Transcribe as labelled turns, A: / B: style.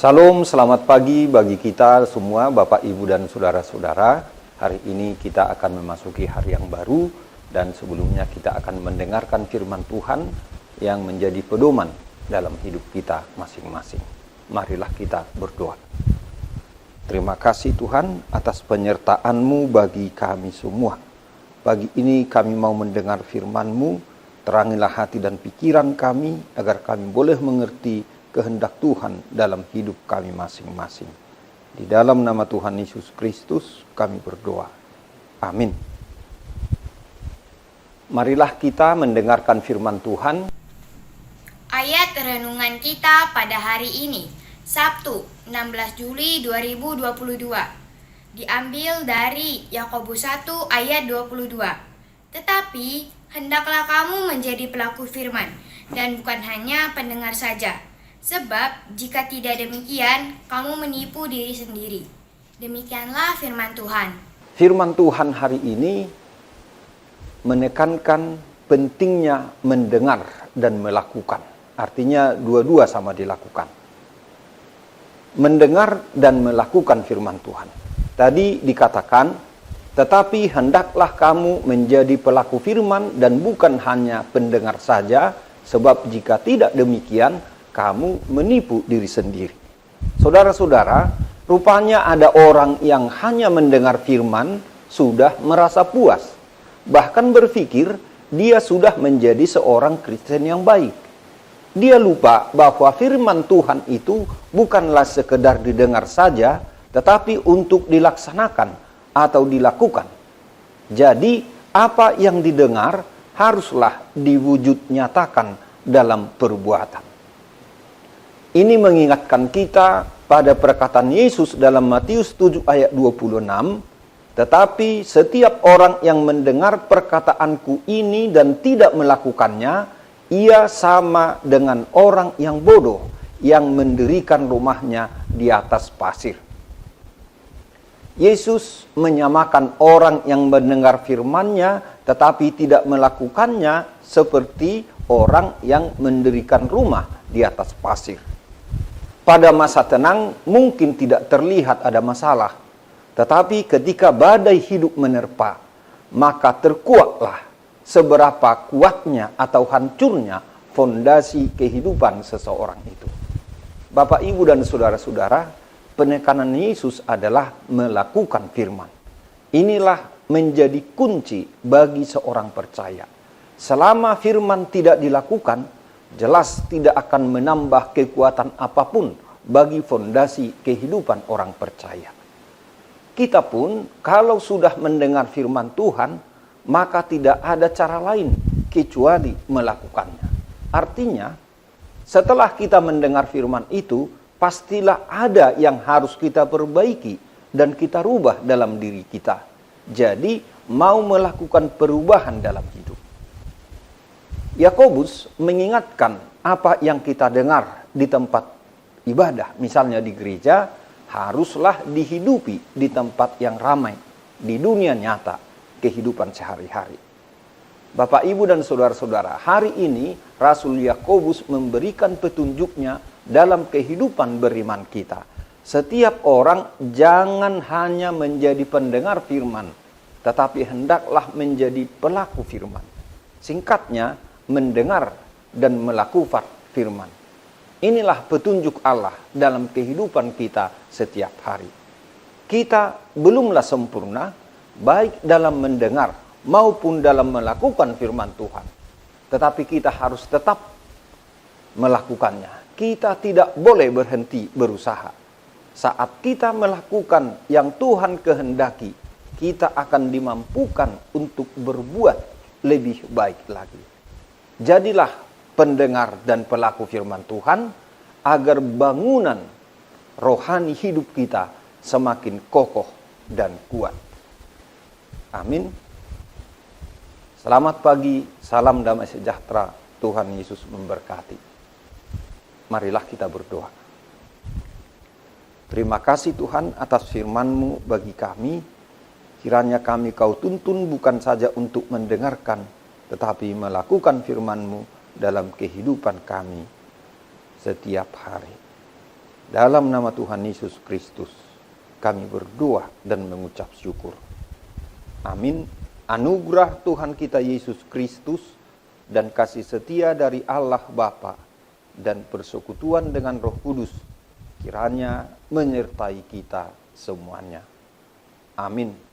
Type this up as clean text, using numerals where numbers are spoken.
A: Salam, selamat pagi bagi kita semua, Bapak, Ibu, dan Saudara-saudara. Hari ini kita akan memasuki hari yang baru, dan sebelumnya kita akan mendengarkan firman Tuhan yang menjadi pedoman dalam hidup kita masing-masing. Marilah kita berdoa. Terima kasih Tuhan atas penyertaan-Mu bagi kami semua. Pagi ini kami mau mendengar firman-Mu, terangilah hati dan pikiran kami, agar kami boleh mengerti kehendak Tuhan dalam hidup kami masing-masing. Di dalam nama Tuhan Yesus Kristus kami berdoa. Amin. Marilah kita mendengarkan firman Tuhan.
B: Ayat renungan kita pada hari ini, Sabtu 16 Juli 2022. Diambil dari Yakobus 1 ayat 22. Tetapi hendaklah kamu menjadi pelaku firman, dan bukan hanya pendengar saja. Sebab jika tidak demikian, kamu menipu diri sendiri. Demikianlah firman Tuhan.
A: Firman Tuhan hari ini menekankan pentingnya mendengar dan melakukan. Artinya dua-dua sama dilakukan. Mendengar dan melakukan firman Tuhan. Tadi dikatakan, tetapi hendaklah kamu menjadi pelaku firman dan bukan hanya pendengar saja, sebab jika tidak demikian, kamu menipu diri sendiri. Saudara-saudara, rupanya ada orang yang hanya mendengar firman sudah merasa puas. Bahkan berpikir dia sudah menjadi seorang Kristen yang baik. Dia lupa bahwa firman Tuhan itu bukanlah sekedar didengar saja, tetapi untuk dilaksanakan atau dilakukan. Jadi, apa yang didengar haruslah diwujud nyatakan dalam perbuatan. Ini mengingatkan kita pada perkataan Yesus dalam Matius 7 ayat 26, tetapi setiap orang yang mendengar perkataanku ini dan tidak melakukannya, ia sama dengan orang yang bodoh yang mendirikan rumahnya di atas pasir. Yesus menyamakan orang yang mendengar firman-Nya tetapi tidak melakukannya seperti orang yang mendirikan rumah di atas pasir. Pada masa tenang mungkin tidak terlihat ada masalah, tetapi ketika badai hidup menerpa, maka terkuaklah seberapa kuatnya atau hancurnya fondasi kehidupan seseorang itu. Bapak, Ibu, dan saudara-saudara, penekanan Yesus adalah melakukan firman. Inilah menjadi kunci bagi seorang percaya. Selama firman tidak dilakukan, jelas tidak akan menambah kekuatan apapun bagi fondasi kehidupan orang percaya. Kita pun kalau sudah mendengar firman Tuhan, maka tidak ada cara lain kecuali melakukannya. Artinya, setelah kita mendengar firman itu, pastilah ada yang harus kita perbaiki dan kita rubah dalam diri kita. Jadi, mau melakukan perubahan dalam hidup. Yakobus mengingatkan apa yang kita dengar di tempat ibadah, misalnya di gereja, haruslah dihidupi di tempat yang ramai, di dunia nyata, kehidupan sehari-hari. Bapak, Ibu, dan saudara-saudara, hari ini Rasul Yakobus memberikan petunjuknya dalam kehidupan beriman kita. Setiap orang jangan hanya menjadi pendengar firman, tetapi hendaklah menjadi pelaku firman. Singkatnya, mendengar dan melakukan firman. Inilah petunjuk Allah dalam kehidupan kita setiap hari. Kita belumlah sempurna, baik dalam mendengar maupun dalam melakukan firman Tuhan. Tetapi kita harus tetap melakukannya. Kita tidak boleh berhenti berusaha. Saat kita melakukan yang Tuhan kehendaki, kita akan dimampukan untuk berbuat lebih baik lagi. Jadilah pendengar dan pelaku firman Tuhan, agar bangunan rohani hidup kita semakin kokoh dan kuat. Amin. Selamat pagi, salam damai sejahtera, Tuhan Yesus memberkati. Marilah kita berdoa. Terima kasih Tuhan atas firman-Mu bagi kami. Kiranya kami Kau tuntun bukan saja untuk mendengarkan, tetapi melakukan firman-Mu dalam kehidupan kami setiap hari. Dalam nama Tuhan Yesus Kristus, kami berdoa dan mengucap syukur. Amin. Anugerah Tuhan kita Yesus Kristus dan kasih setia dari Allah Bapa dan persekutuan dengan Roh Kudus kiranya menyertai kita semuanya. Amin.